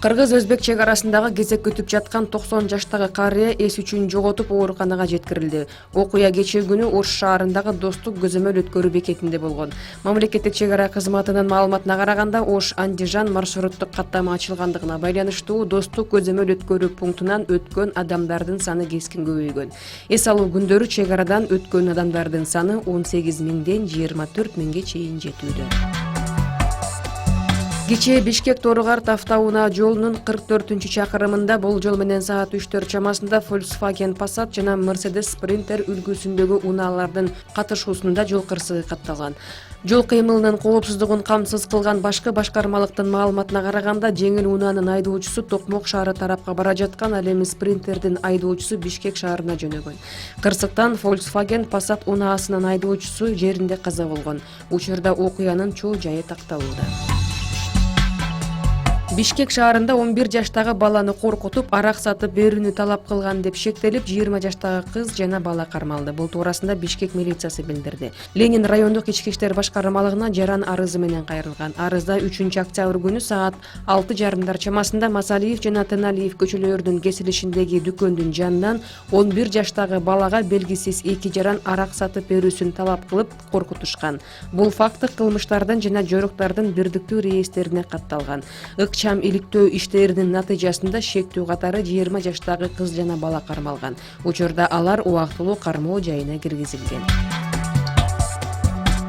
Кыргыз-өзбек чек арасындагы кезек күтүп жаткан 90 жаштагы карыя эс үчүн жоготуп ооруканага жеткирилди. Окуя кечээ күнү Ош шаарындагы Достук көзөмөл өткөрүү бекетинде болгон. Мамлекеттик чек ара кызматынын маалыматына караганда, Ош-Андижан маршруттук каттама ачылгандыгына байланыштуу Достук көзөмөл өткөрүү пунктунан өткөн адамдардын саны кескин көбөйгөн. Эс алуу күндөрү чек арадан өткөн адамдардын саны 18 миңден 24 миңге чейин жетүүдө. Кечээ Бишкек-Торугарт автоунаа жолунун 44-чакырымында болжол менен саат 3 чамасында Volkswagen Passat жана Mercedes Sprinter үлгүсүндөгү унаалардын катышуусунда жол кырсыгы катталган. Жол кыймылынын коопсуздугун камсыз кылган башкы башкармалыктын маалыматына караганда, жеңил унаанын айдоочусу Токмок шаары тарапка бара жаткан, ал эми Sprinterдин айдоочусу Бишкек шаарына жөнөгөн. Кырсыктан Volkswagen Passat унаасынын айдоочусу жеринде каза болгон. Учурда окуянын чоо жайы такталууда. Бишкек шаарында 11 жаштагы баланы коркутуп, арак сатып берүүнү талап кылган деп шектелип, 20 жаштагы кыз жана бала кармалды. Бул туурасында Бишкек милициясы билдирди. Ленин райондук ички иштер башкармалыгына жаран арызы менен кайрылган. Арызда 3-октябрь күнү саат 6:30 чамасында Масалиев жана Теналиев көчөлөрүнүн кесилишиндеги дүкөндүн жанынан 11 жаштагы балага белгисиз 2 жаран арак сатып берүүсүн талап кылып коркутушкан. Бул факты кылмыштардын жана жоруктардын бирдиктүү реестрине катталган. Чам иликтөө иштеринин натыйжасында шектүү катары 20 жаштагы кыз жана бала кармалган. Учурда алар убактылуу кармоо жайына киргизилген.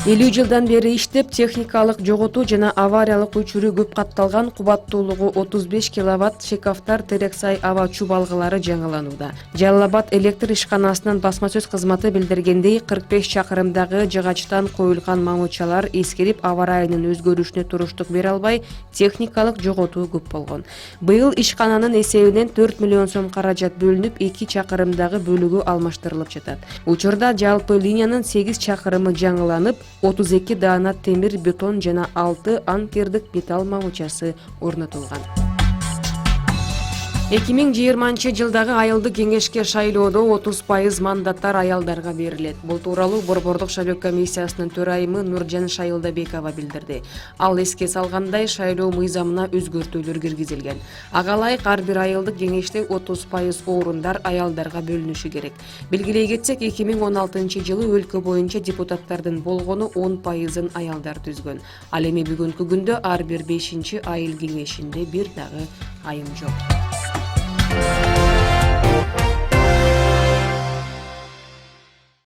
50 жылдан бери иштеп, техникалык жоготуу жана авариялык өчүрүү көп катталган кубаттуулугу 35 киловатт шекафтар Терексай аба чубалгылары жаңыланууда. Жалал Абад электр ишканасынын басма сөз кызматы билдиргендей, 45 чакырымдагы жыгачтан коюлган мамычалар эскирип, аба ырайынын өзгөрүшүнө туруштук бере албай, техникалык жоготуу көп болгон. Быйыл ишкананын эсебинен 4 миллион сом каражат бөлүнүп, 2 чакырымдагы бөлүгү алмаштырылып жатат. Учурда жалпы линиянын 8 чакырымы жаңыланып, 32 даана темир, бетон жана 6 анкердик металл мамычасы орнотулган. 2020 жылдагы айылдык кеңешке шайлоодо 30% мандаттар аялдарга берилет. Бул тууралуу Борбордук шайлоо комиссиясынын төрайымы Нуржан Шайылдабекова билдирди. Ал эске салгандай, шайлоо мыйзамына өзгөртүүлөр киргизилген. Ага ылайык ар бир айылдык кеңеште 30% орундар аялдарга бөлүнүшү керек. Белгилей кетсек, 2016 жылы өлкө боюнча депутаттардын болгону 10%-ын аялдар түзгөн. Ал эми бүгүнкү күндө ар бир 5-айыл кеңешинде бир дагы айым жок.